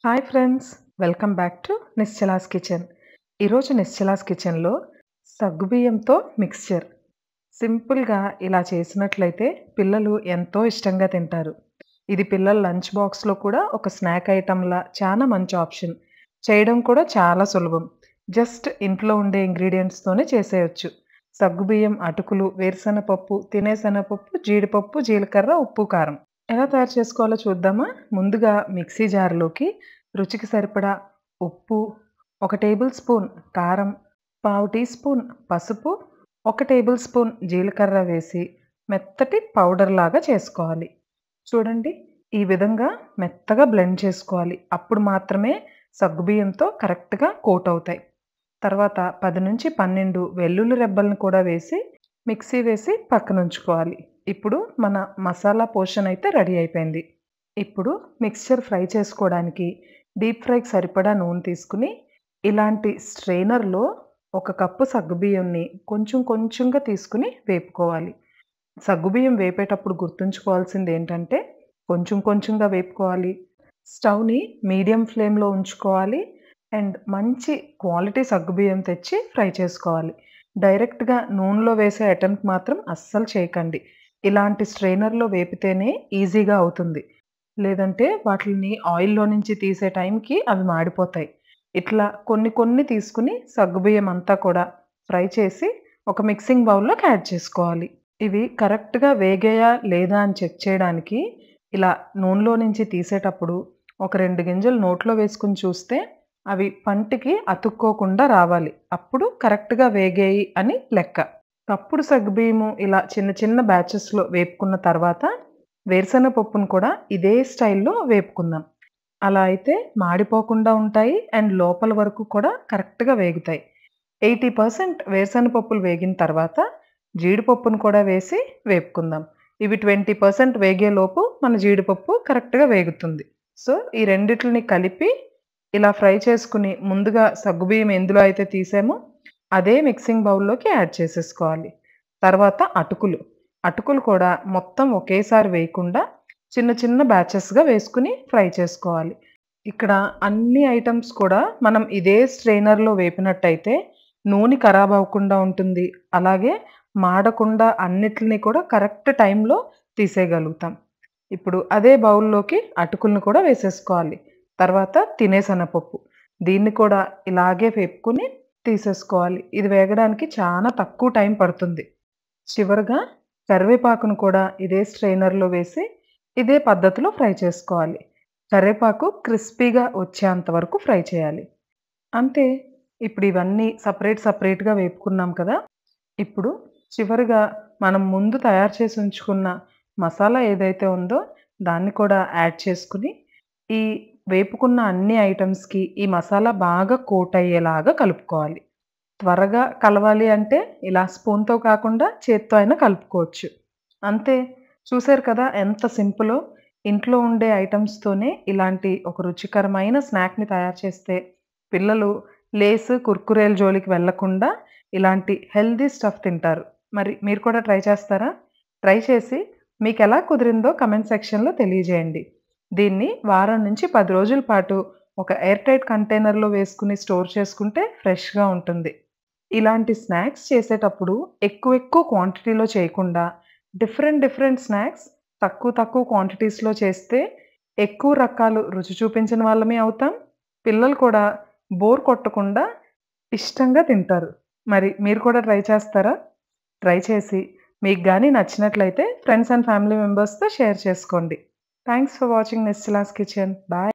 Hi friends, welcome back to Nischala's kitchen. ఈరోజు నిశ్చలాస్ కిచెన్లో సగ్గుబియ్యంతో మిక్స్చర్ సింపుల్గా ఇలా చేసినట్లయితే పిల్లలు ఎంతో ఇష్టంగా తింటారు. ఇది పిల్లల లంచ్ బాక్స్లో కూడా ఒక స్నాక్ ఐటమ్లా చాలా మంచి ఆప్షన్. చేయడం కూడా చాలా సులభం. జస్ట్ ఇంట్లో ఉండే ఇంగ్రీడియంట్స్తోనే చేసేయచ్చు. సగ్గుబియ్యం, అటుకులు, వేరుశనగపప్పు, తినే శనగపప్పు, జీడిపప్పు, జీలకర్ర, ఉప్పు, కారం. ఎలా తయారు చేసుకోవాలో చూద్దామా? ముందుగా మిక్సీ జార్లోకి రుచికి సరిపడా ఉప్పు, 1 టేబుల్ స్పూన్ కారం, పావు టీ స్పూన్ పసుపు, 1 టేబుల్ స్పూన్ జీలకర్ర వేసి మెత్తటి పౌడర్ లాగా చేసుకోవాలి. చూడండి, ఈ విధంగా మెత్తగా బ్లెండ్ చేసుకోవాలి. అప్పుడు మాత్రమే సగ్గుబియ్యంతో కరెక్ట్గా కోట్ అవుతాయి. తర్వాత 10-12 వెల్లుల్లి రెబ్బలను కూడా వేసి మిక్సీ వేసి పక్కనుంచుకోవాలి. ఇప్పుడు మన మసాలా పోర్షన్ అయితే రెడీ అయిపోయింది. ఇప్పుడు మిక్స్చర్ ఫ్రై చేసుకోవడానికి డీప్ ఫ్రైకి సరిపడా నూనె తీసుకుని ఇలాంటి స్ట్రెయినర్లో 1 కప్పు సగ్గుబియ్యంని కొంచెం కొంచెంగా తీసుకుని వేపుకోవాలి. సగ్గుబియ్యం వేపేటప్పుడు గుర్తుంచుకోవాల్సింది ఏంటంటే కొంచెం కొంచెంగా వేపుకోవాలి. స్టవ్‌ని మీడియం ఫ్లేమ్‌లో ఉంచుకోవాలి. అండ్ మంచి క్వాలిటీ సగ్గుబియ్యం తెచ్చి ఫ్రై చేసుకోవాలి. డైరెక్ట్‌గా నూనెలో వేసే అటెంప్ట్ మాత్రం అస్సలు చేయకండి. ఇలాంటి స్ట్రెయినర్‌లో వేపితేనే ఈజీగా అవుతుంది. లేదంటే వాటిల్ని ఆయిల్‌లో నుంచి తీసే టైంకి అవి మాడిపోతాయి. ఇట్లా కొన్ని కొన్ని తీసుకుని సగ్గుబియ్యం అంతా కూడా ఫ్రై చేసి ఒక మిక్సింగ్ బౌల్‌లోకి యాడ్ చేసుకోవాలి. ఇవి కరెక్ట్‌గా వేగాయా లేదా అని చెక్ చేయడానికి ఇలా నూనెలో నుంచి తీసేటప్పుడు ఒక 2 గింజలు నోట్లో వేసుకొని చూస్తే అవి పంటికి అతుక్కోకుండా రావాలి. అప్పుడు కరెక్ట్‌గా వేగాయి అని లెక్క. తప్పుడు సగ్గుబియ్యము ఇలా చిన్న చిన్న బ్యాచెస్‌లో వేపుకున్న తర్వాత వేరుశనగ పప్పును కూడా ఇదే స్టైల్‌లో వేపుకుందాం. అలా అయితే మాడిపోకుండా ఉంటాయి అండ్ లోపల వరకు కూడా కరెక్ట్‌గా వేగుతాయి. 80% వేరుశనగ పప్పులు వేగిన తర్వాత జీడిపప్పును కూడా వేసి వేపుకుందాం. ఇవి 20% వేగేలోపు మన జీడిపప్పు కరెక్ట్‌గా వేగుతుంది. సో, ఈ రెండిటిని కలిపి ఇలా ఫ్రై చేసుకుని ముందుగా సగ్గుబియ్యం ఎందులో అయితే తీసామో అదే మిక్సింగ్ బౌల్‌లోకి యాడ్ చేసేసుకోవాలి. తర్వాత అటుకులు. అటుకులు కూడా మొత్తం ఒకేసారి వేయకుండా చిన్న చిన్న బ్యాచెస్‌గా వేసుకుని ఫ్రై చేసుకోవాలి. ఇక్కడ అన్ని ఐటెమ్స్ కూడా మనం ఇదే స్ట్రెయినర్‌లో వేపినట్టయితే నూనె ఖరాబ్ అవ్వకుండా ఉంటుంది. అలాగే మాడకుండా అన్నిటిని కూడా కరెక్ట్ టైంలో తీసేయగలుగుతాం. ఇప్పుడు అదే బౌల్‌లోకి అటుకులను కూడా వేసేసుకోవాలి. తర్వాత తినే శనగపప్పు. దీన్ని కూడా ఇలాగే వేపుకొని తీసేసుకోవాలి. ఇది వేగడానికి చాలా తక్కువ టైం పడుతుంది. చివరగా కరివేపాకును కూడా ఇదే స్ట్రెయినర్‌లో వేసి ఇదే పద్ధతిలో ఫ్రై చేసుకోవాలి. కరివేపాకు క్రిస్పీగా వచ్చేంత వరకు ఫ్రై చేయాలి. అంతే. ఇప్పుడు ఇవన్నీ సెపరేట్‌గా వేపుకున్నాం కదా! ఇప్పుడు చివరగా మనం ముందు తయారు చేసి ఉంచుకున్న మసాలా ఏదైతే ఉందో దాన్ని కూడా యాడ్ చేసుకుని ఈ వేపుకున్న అన్ని ఐటెమ్స్‌కి ఈ మసాలా బాగా కోట్ అయ్యేలాగా కలుపుకోవాలి. త్వరగా కలవాలి అంటే ఇలా స్పూన్‌తో కాకుండా చేత్తో అయినా కలుపుకోవచ్చు. అంతే. చూసారు కదా ఎంత సింపులో. ఇంట్లో ఉండే ఐటెమ్స్‌తోనే ఇలాంటి ఒక రుచికరమైన స్నాక్‌ని తయారు చేస్తే పిల్లలు లేస్, కుర్కురేల జోలికి వెళ్ళకుండా ఇలాంటి హెల్తీ స్టఫ్ తింటారు. మరి మీరు కూడా ట్రై చేస్తారా? ట్రై చేసి మీకెలా కుదిరిందో కామెంట్ సెక్షన్‌లో తెలియజేయండి. దీన్ని వారం నుంచి 10 రోజుల పాటు ఒక ఎయిర్ టైట్ కంటైనర్‌లో వేసుకొని స్టోర్ చేసుకుంటే ఫ్రెష్‌గా ఉంటుంది. ఇలాంటి స్నాక్స్ చేసేటప్పుడు ఎక్కువ క్వాంటిటీలో చేయకుండా డిఫరెంట్ స్నాక్స్ తక్కువ క్వాంటిటీస్‌లో చేస్తే ఎక్కువ రకాలు రుచి చూపించిన వాళ్ళమే అవుతాం. పిల్లలు కూడా బోర్ కొట్టకుండా ఇష్టంగా తింటారు. మరి మీరు కూడా ట్రై చేస్తారా? ట్రై చేసి మీకు గాని నచ్చినట్లయితే ఫ్రెండ్స్ అండ్ ఫ్యామిలీ మెంబర్స్‌తో షేర్ చేసుకోండి. Thanks for watching Nischala's Kitchen. Bye.